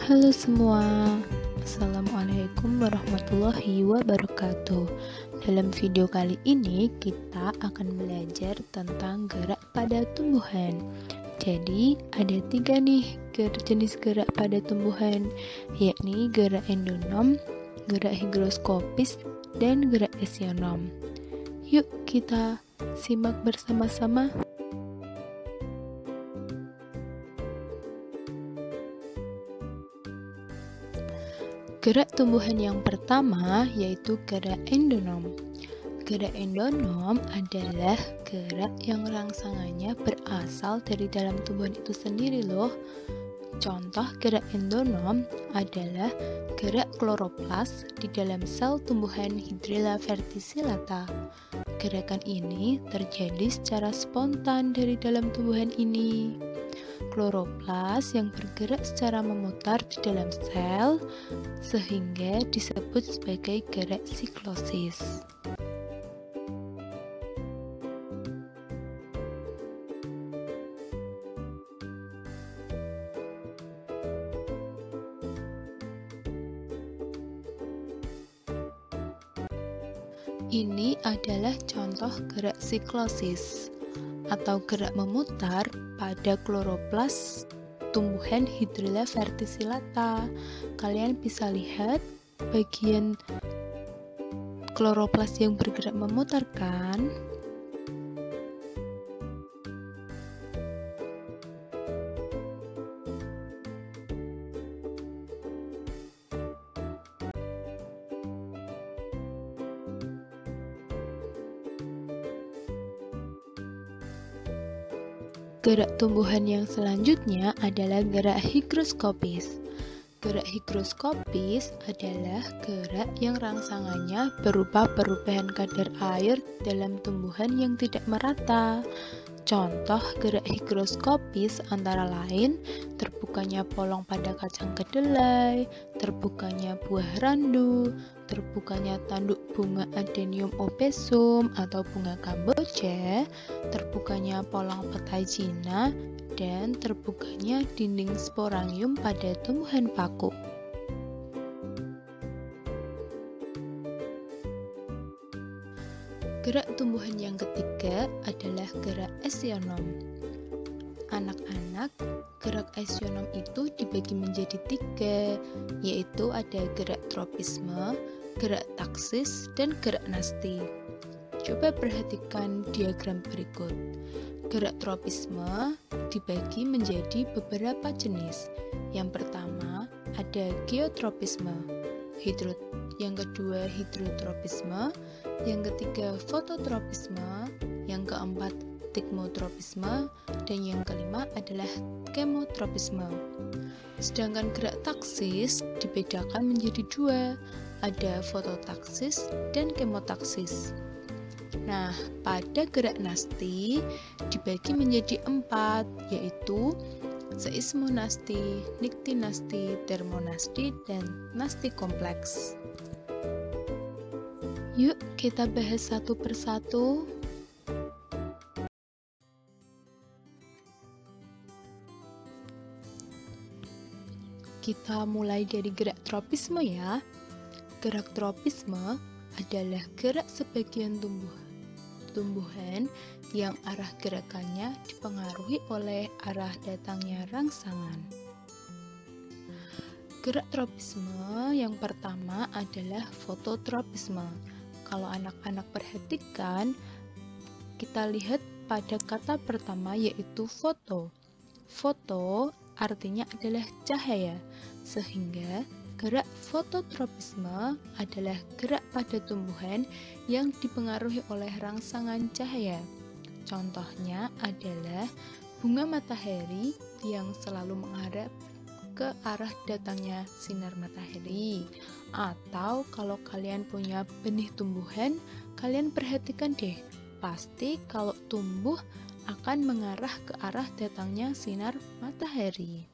Halo semua, Assalamualaikum warahmatullahi wabarakatuh. Dalam video kali ini kita akan belajar tentang gerak pada tumbuhan. Jadi ada 3 nih jenis gerak pada tumbuhan, yakni gerak endonom, gerak higroskopis, dan gerak esionom. Yuk kita simak bersama-sama. Gerak tumbuhan yang pertama yaitu gerak endonom. Gerak endonom adalah gerak yang rangsangannya berasal dari dalam tumbuhan itu sendiri loh. Contoh gerak endonom adalah gerak kloroplas di dalam sel tumbuhan Hydrilla verticillata. Gerakan ini terjadi secara spontan dari dalam tumbuhan ini. Kloroplas yang bergerak secara memutar di dalam sel sehingga disebut sebagai gerak siklosis. Ini adalah contoh gerak siklosis atau gerak memutar pada kloroplas tumbuhan Hydrilla verticillata. Kalian bisa lihat bagian kloroplas yang bergerak memutar kan? Gerak tumbuhan yang selanjutnya adalah gerak higroskopis. Gerak higroskopis adalah gerak yang rangsangannya berupa perubahan kadar air dalam tumbuhan yang tidak merata. Contoh gerak higroskopis antara lain terbukanya polong pada kacang kedelai, terbukanya buah randu, terbukanya tanduk bunga Adenium obesum atau bunga kamboja, terbukanya polong petai Cina, dan terbukanya dinding sporangium pada tumbuhan paku. Gerak tumbuhan yang ketiga adalah gerak esionom. Anak-anak, gerak esionom itu dibagi menjadi 3, yaitu ada gerak tropisme, gerak taksis, dan gerak nasti. Coba perhatikan diagram berikut. Gerak tropisme dibagi menjadi beberapa jenis. Yang pertama ada geotropisme, yang kedua hidrotropisme, yang ketiga fototropisme, yang keempat tigmotropisme, dan yang kelima adalah kemotropisme. Sedangkan gerak taksis dibedakan menjadi 2, ada fototaksis dan kemotaksis. Nah, pada gerak nasti dibagi menjadi 4, yaitu seismonasti, niktinasti, termonasti, dan nasti kompleks. Yuk kita bahas satu persatu. Kita mulai dari gerak tropisme ya. Gerak tropisme adalah gerak sebagian tumbuhan yang arah gerakannya dipengaruhi oleh arah datangnya rangsangan. Gerak tropisme yang pertama adalah fototropisme. Kalau anak-anak perhatikan, kita lihat pada kata pertama yaitu foto. Foto artinya adalah cahaya, sehingga gerak fototropisme adalah gerak pada tumbuhan yang dipengaruhi oleh rangsangan cahaya. Contohnya adalah bunga matahari yang selalu menghadap ke arah datangnya sinar matahari. Atau kalau kalian punya benih tumbuhan, kalian perhatikan deh, pasti kalau tumbuh akan mengarah ke arah datangnya sinar matahari.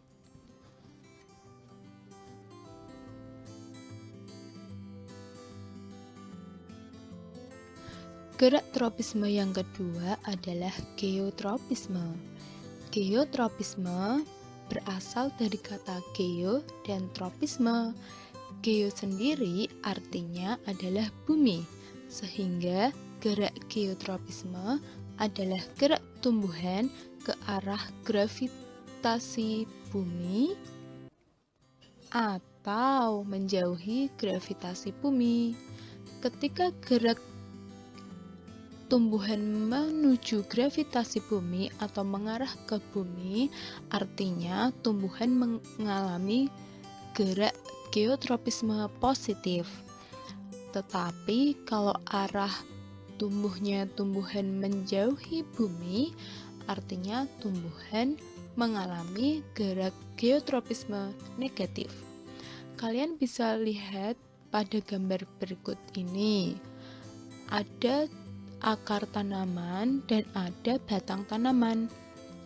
Gerak tropisme yang kedua adalah geotropisme. Geotropisme berasal dari kata geo dan tropisme. Geo sendiri artinya adalah bumi, sehingga gerak geotropisme adalah gerak tumbuhan ke arah gravitasi bumi atau menjauhi gravitasi bumi. Ketika gerak tumbuhan menuju gravitasi bumi atau mengarah ke bumi, artinya tumbuhan mengalami gerak geotropisme positif. Tetapi kalau arah tumbuhnya tumbuhan menjauhi bumi, artinya tumbuhan mengalami gerak geotropisme negatif. Kalian bisa lihat pada gambar berikut ini. Ada akar tanaman dan ada batang tanaman.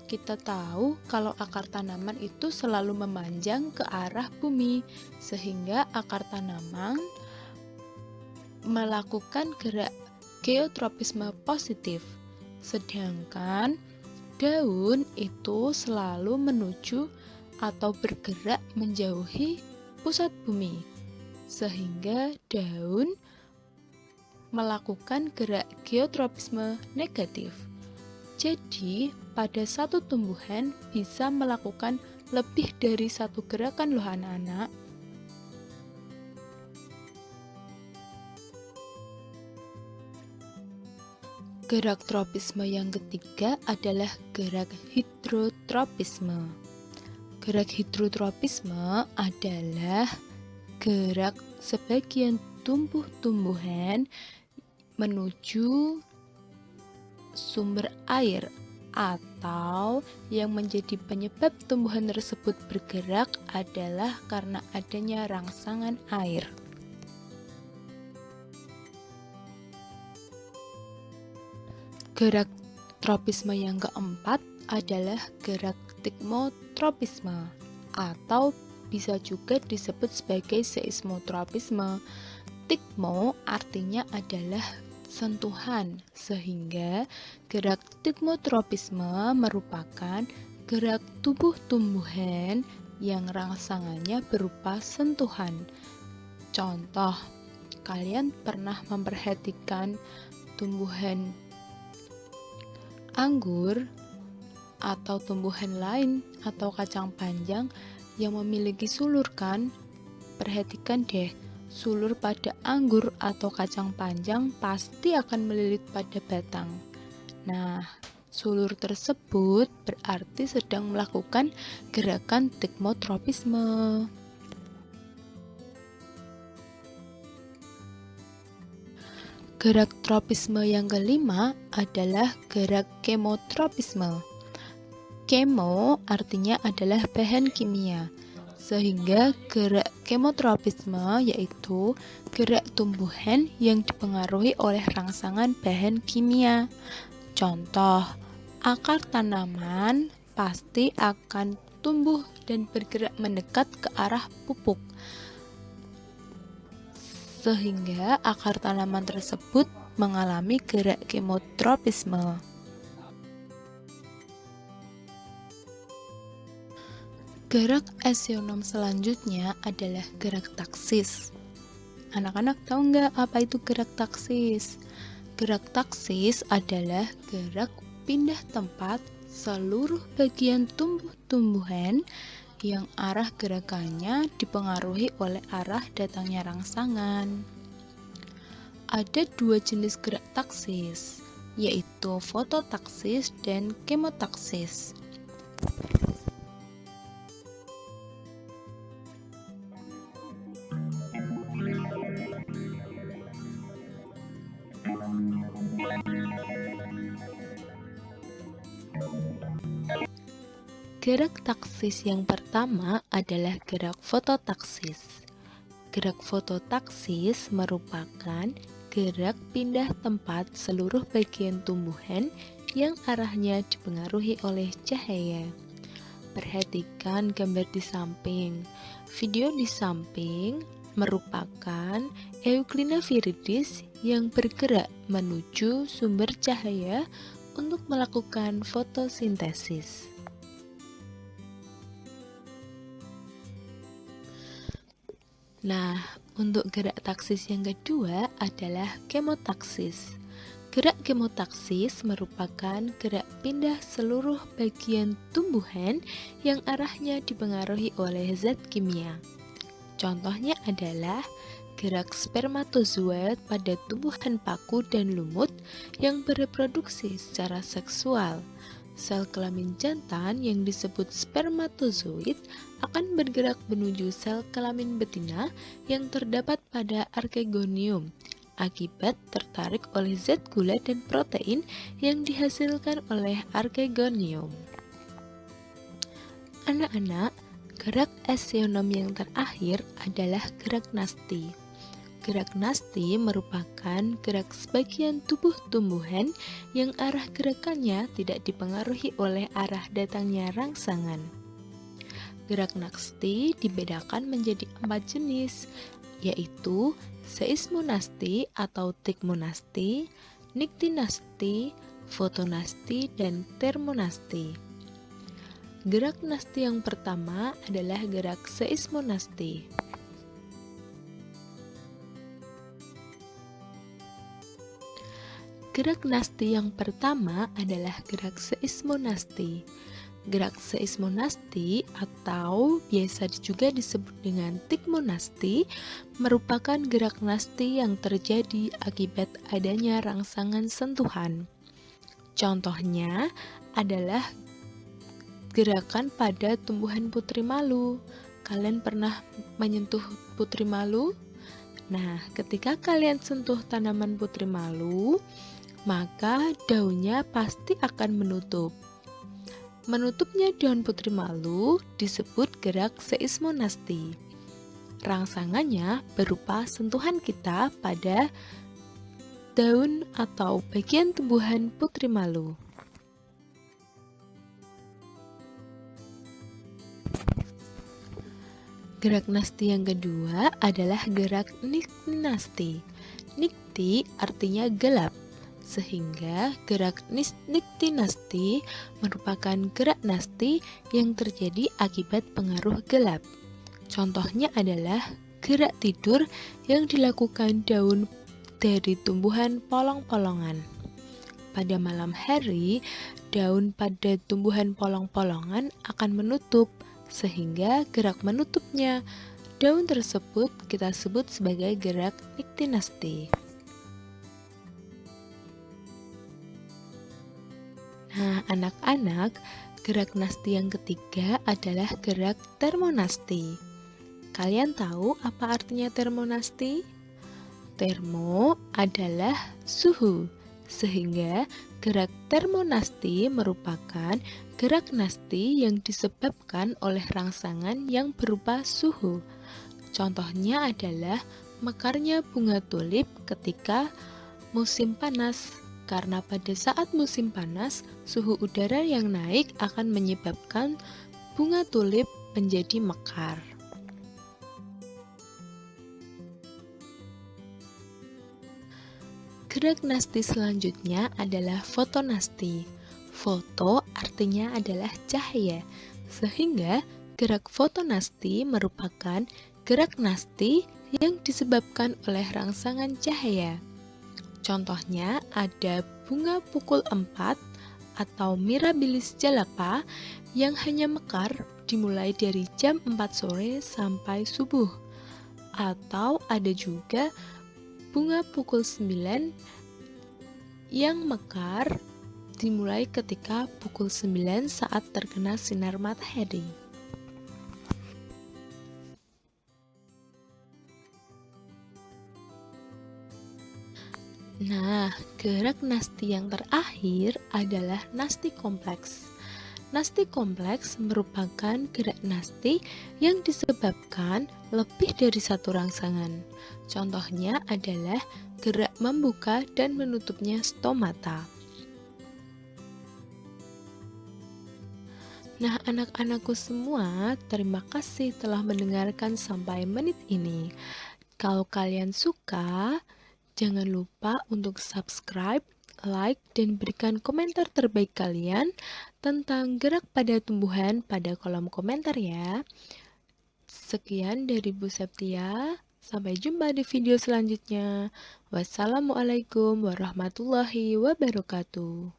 Kita tahu kalau akar tanaman itu selalu memanjang ke arah bumi, sehingga akar tanaman melakukan gerak geotropisme positif. Sedangkan daun itu selalu menuju atau bergerak menjauhi pusat bumi, sehingga daun melakukan gerak geotropisme negatif. Jadi, pada satu tumbuhan bisa melakukan lebih dari satu gerakan loh anak-anak. Gerak tropisme yang ketiga adalah gerak hidrotropisme. Gerak hidrotropisme adalah gerak sebagian tumbuh-tumbuhan menuju sumber air atau yang menjadi penyebab tumbuhan tersebut bergerak adalah karena adanya rangsangan air. Gerak tropisme yang keempat adalah gerak tikmotropisme atau bisa juga disebut sebagai seismotropisme. Tikmo artinya adalah sentuhan, sehingga gerak tikmotropisme merupakan gerak tubuh tumbuhan yang rangsangannya berupa sentuhan. Contoh, kalian pernah memperhatikan tumbuhan anggur atau tumbuhan lain atau kacang panjang yang memiliki sulur kan? Perhatikan deh, sulur pada anggur atau kacang panjang pasti akan melilit pada batang. Nah, sulur tersebut berarti sedang melakukan gerakan tikmotropisme. Gerak tropisme yang kelima adalah gerak kemotropisme. Kemo artinya adalah bahan kimia, sehingga gerak kemotropisme yaitu gerak tumbuhan yang dipengaruhi oleh rangsangan bahan kimia. Contoh, akar tanaman pasti akan tumbuh dan bergerak mendekat ke arah pupuk, sehingga akar tanaman tersebut mengalami gerak kemotropisme. Gerak asionom selanjutnya adalah gerak taksis. Anak-anak tahu nggak apa itu gerak taksis? Gerak taksis adalah gerak pindah tempat seluruh bagian tumbuh-tumbuhan yang arah gerakannya dipengaruhi oleh arah datangnya rangsangan. Ada dua jenis gerak taksis, yaitu fototaksis dan kemotaksis. Gerak taksis yang pertama adalah gerak fototaksis. Gerak fototaksis merupakan gerak pindah tempat seluruh bagian tumbuhan yang arahnya dipengaruhi oleh cahaya. Perhatikan gambar di samping. Video di samping merupakan Euglena viridis yang bergerak menuju sumber cahaya untuk melakukan fotosintesis. Nah, untuk gerak taksis yang kedua adalah kemotaksis. Gerak kemotaksis merupakan gerak pindah seluruh bagian tumbuhan yang arahnya dipengaruhi oleh zat kimia. Contohnya adalah gerak spermatozoa pada tumbuhan paku dan lumut yang bereproduksi secara seksual. Sel kelamin jantan yang disebut spermatozoid akan bergerak menuju sel kelamin betina yang terdapat pada archegonium akibat tertarik oleh zat gula dan protein yang dihasilkan oleh archegonium. Anak-anak, gerak esionom yang terakhir adalah gerak nasti. Gerak nasti merupakan gerak sebagian tubuh tumbuhan yang arah gerakannya tidak dipengaruhi oleh arah datangnya rangsangan. Gerak nasti dibedakan menjadi 4 jenis, yaitu seismonasti atau tikmonasti, niktinasti, fotonasti, dan termonasti. Gerak nasti yang pertama adalah gerak seismonasti. Gerak nasti yang pertama adalah gerak seismonasti. Gerak seismonasti atau biasa juga disebut dengan tikmonasti merupakan gerak nasti yang terjadi akibat adanya rangsangan sentuhan. Contohnya adalah gerakan pada tumbuhan putri malu. Kalian pernah menyentuh putri malu? Nah, ketika kalian sentuh tanaman putri malu, maka daunnya pasti akan menutup. Menutupnya daun putri malu disebut gerak seismonasti. Rangsangannya berupa sentuhan kita pada daun atau bagian tumbuhan putri malu. Gerak nasti yang kedua adalah gerak niktinasti. Nikti artinya gelap, sehingga gerak niktinasti merupakan gerak nasti yang terjadi akibat pengaruh gelap. Contohnya adalah gerak tidur yang dilakukan daun dari tumbuhan polong-polongan. Pada malam hari, daun pada tumbuhan polong-polongan akan menutup, sehingga gerak menutupnya daun tersebut kita sebut sebagai gerak niktinasti. Nah, anak-anak, gerak nasti yang ketiga adalah gerak termonasti. Kalian tahu apa artinya termonasti? Termo adalah suhu, sehingga gerak termonasti merupakan gerak nasti yang disebabkan oleh rangsangan yang berupa suhu. Contohnya adalah mekarnya bunga tulip ketika musim panas, karena pada saat musim panas, suhu udara yang naik akan menyebabkan bunga tulip menjadi mekar. Gerak nasti selanjutnya adalah fotonasti. Foto artinya adalah cahaya, sehingga gerak fotonasti merupakan gerak nasti yang disebabkan oleh rangsangan cahaya. Contohnya ada bunga pukul 4 atau Mirabilis jalapa yang hanya mekar dimulai dari jam 4 sore sampai subuh. Atau ada juga bunga pukul 9 yang mekar dimulai ketika pukul 9 saat terkena sinar matahari. Nah, gerak nasti yang terakhir adalah nasti kompleks. Nasti kompleks merupakan gerak nasti yang disebabkan lebih dari satu rangsangan. Contohnya adalah gerak membuka dan menutupnya stomata. Nah, anak-anakku semua, terima kasih telah mendengarkan sampai menit ini. Kalau kalian suka, jangan lupa untuk subscribe, like, dan berikan komentar terbaik kalian tentang gerak pada tumbuhan pada kolom komentar ya. Sekian dari Bu Septia. Sampai jumpa di video selanjutnya. Wassalamualaikum warahmatullahi wabarakatuh.